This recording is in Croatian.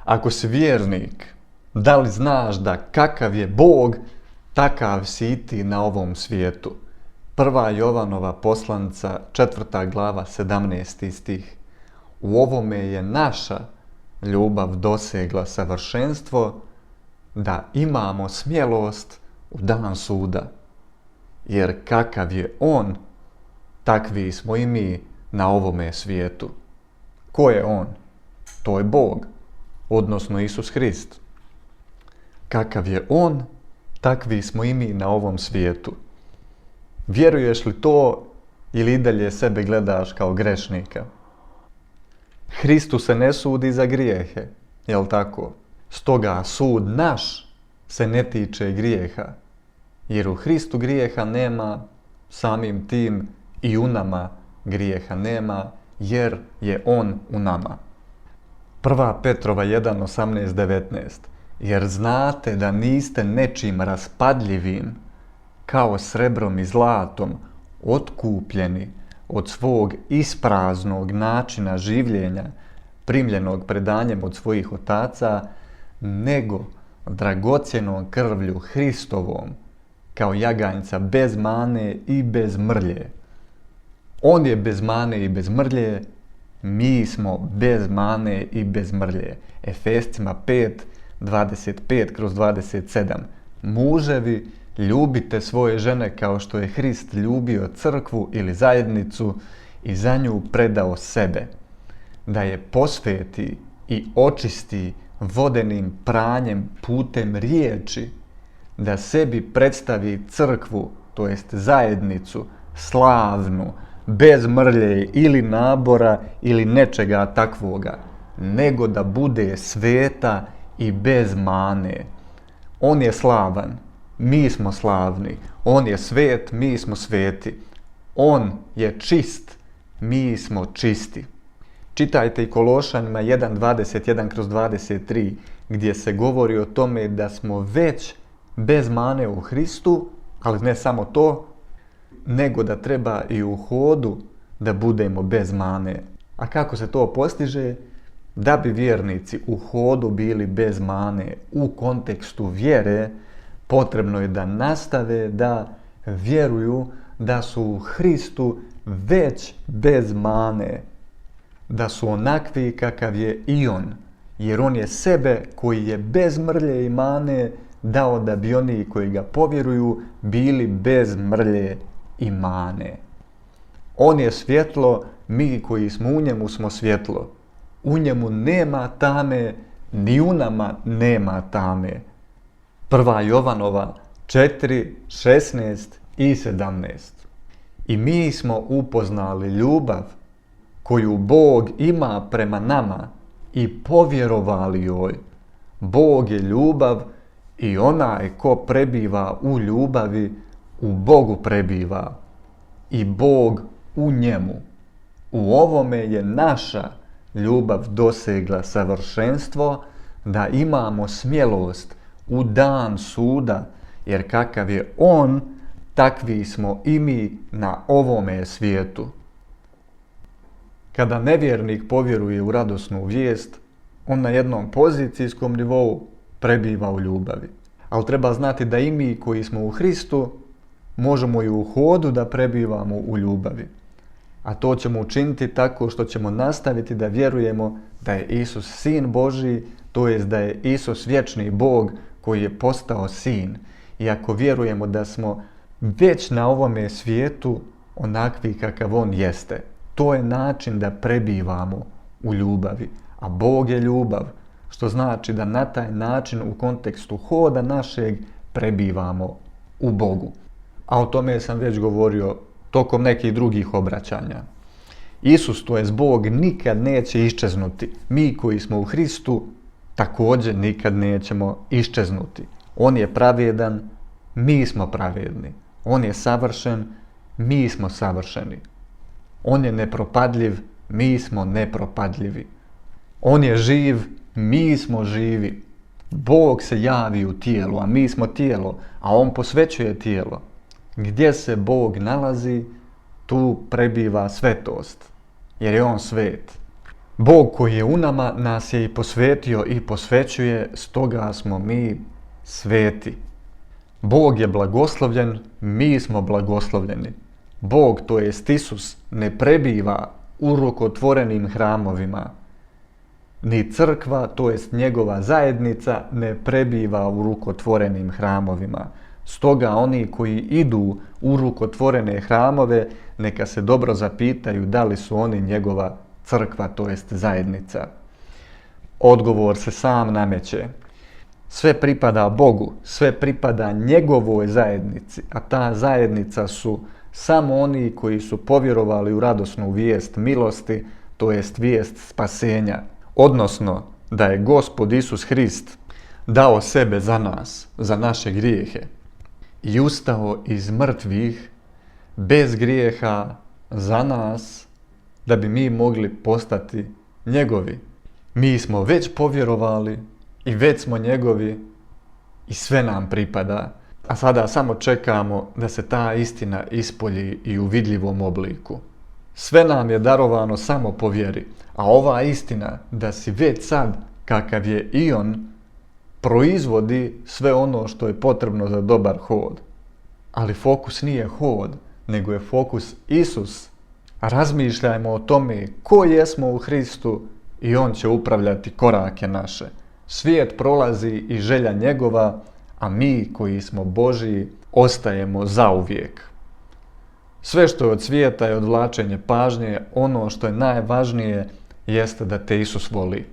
Ako si vjernik, da li znaš da kakav je Bog, takav si i ti na ovom svijetu? 1. Jovanova poslanica, 4. glava, 17. stih. U ovome je naša ljubav dosegla savršenstvo, da imamo smjelost u dan suda. Jer kakav je On, takvi smo i mi na ovome svijetu. Ko je On? To je Bog, odnosno Isus Hrist. Kakav je On, takvi smo i mi na ovom svijetu. Vjeruješ li to ili i dalje sebe gledaš kao grešnika? Hristu se ne sudi za grijehe, jel tako? Stoga sud naš se ne tiče grijeha, jer u Hristu grijeha nema, samim tim i u nama grijeha nema, jer je On u nama. 1. Petrova 1, 18, 19. Jer znate da niste nečim raspadljivim, kao srebrom i zlatom, otkupljeni od svog ispraznog načina življenja, primljenog predanjem od svojih otaca, nego dragocjenom krvlju Hristovom, kao jaganjca bez mane i bez mrlje. On je bez mane i bez mrlje, mi smo bez mane i bez mrlje. Efescima 5, 25/27. Muževi, ljubite svoje žene kao što je Hrist ljubio crkvu ili zajednicu i za nju predao sebe, da je posveti i očisti vodenim pranjem putem riječi, da sebi predstavi crkvu, to jest zajednicu, slavnu, bez mrlje ili nabora ili nečega takvoga, nego da bude sveta i bez mane. On je slavan, mi smo slavni. On je svet, mi smo sveti. On je čist, mi smo čisti. Čitajte i Kološanima 1:21/23, gdje se govori o tome da smo već bez mane u Hristu, ali ne samo to, nego da treba i u hodu da budemo bez mane. A kako se to postiže? Da bi vjernici u hodu bili bez mane u kontekstu vjere, potrebno je da nastave da vjeruju da su u Hristu već bez mane, da su onakvi kakav je i On, jer On je sebe koji je bez mrlje i mane dao da bi oni koji ga povjeruju bili bez mrlje i mane. On je svjetlo, mi koji smo u njemu smo svjetlo. U njemu nema tame, ni u nama nema tame. 1. Jovanova 4, 16 i 17. I mi smo upoznali ljubav koju Bog ima prema nama i povjerovali joj. Bog je ljubav i onaj ko prebiva u ljubavi, u Bogu prebiva i Bog u njemu. U ovome je naša ljubav dosegla savršenstvo, da imamo smjelost u dan suda, jer kakav je On, takvi smo i mi na ovome svijetu. Kada nevjernik povjeruje u radosnu vijest, on na jednom pozicijskom nivou prebiva u ljubavi. Ali treba znati da i mi koji smo u Hristu možemo i u hodu da prebivamo u ljubavi. A to ćemo učiniti tako što ćemo nastaviti da vjerujemo da je Isus Sin Božji, to jest da je Isus vječni Bog koji je postao Sin. I ako vjerujemo da smo već na ovome svijetu onakvi kakav On jeste, to je način da prebivamo u ljubavi. A Bog je ljubav, što znači da na taj način u kontekstu hoda našeg prebivamo u Bogu. A o tome sam već govorio tokom nekih drugih obraćanja. Isus, to jest Bog, nikad neće iščeznuti. Mi koji smo u Hristu također nikad nećemo iščeznuti. On je pravedan, mi smo pravedni. On je savršen, mi smo savršeni. On je nepropadljiv, mi smo nepropadljivi. On je živ, mi smo živi. Bog se javi u tijelu, a mi smo tijelo, a On posvećuje tijelo. Gdje se Bog nalazi, tu prebiva svetost, jer je On svet. Bog koji je u nama nas je i posvetio i posvećuje, stoga smo mi sveti. Bog je blagoslovljen, mi smo blagoslovljeni. Bog, to jest Isus, ne prebiva u rukotvorenim hramovima. Ni crkva, to jest njegova zajednica, ne prebiva u rukotvorenim hramovima. Stoga oni koji idu u rukotvorene hramove, neka se dobro zapitaju da li su oni njegova crkva, to jest zajednica. Odgovor se sam nameće. Sve pripada Bogu, sve pripada njegovoj zajednici, a ta zajednica su samo oni koji su povjerovali u radosnu vijest milosti, to jest vijest spasenja. Odnosno, da je Gospod Isus Hrist dao sebe za nas, za naše grijehe i ustao iz mrtvih bez grijeha za nas, da bi mi mogli postati njegovi. Mi smo već povjerovali i već smo njegovi i sve nam pripada, a sada samo čekamo da se ta istina ispolji i u vidljivom obliku. Sve nam je darovano samo po vjeri, a ova istina da si već sad kakav je i on, proizvodi sve ono što je potrebno za dobar hod. Ali fokus nije hod, nego je fokus Isus. Razmišljajmo o tome ko jesmo u Hristu i on će upravljati korake naše. Svijet prolazi i želja njegova, a mi koji smo Božji ostajemo zauvijek. Sve što je od svijeta je odvlačenje pažnje, ono što je najvažnije jeste da te Isus voli.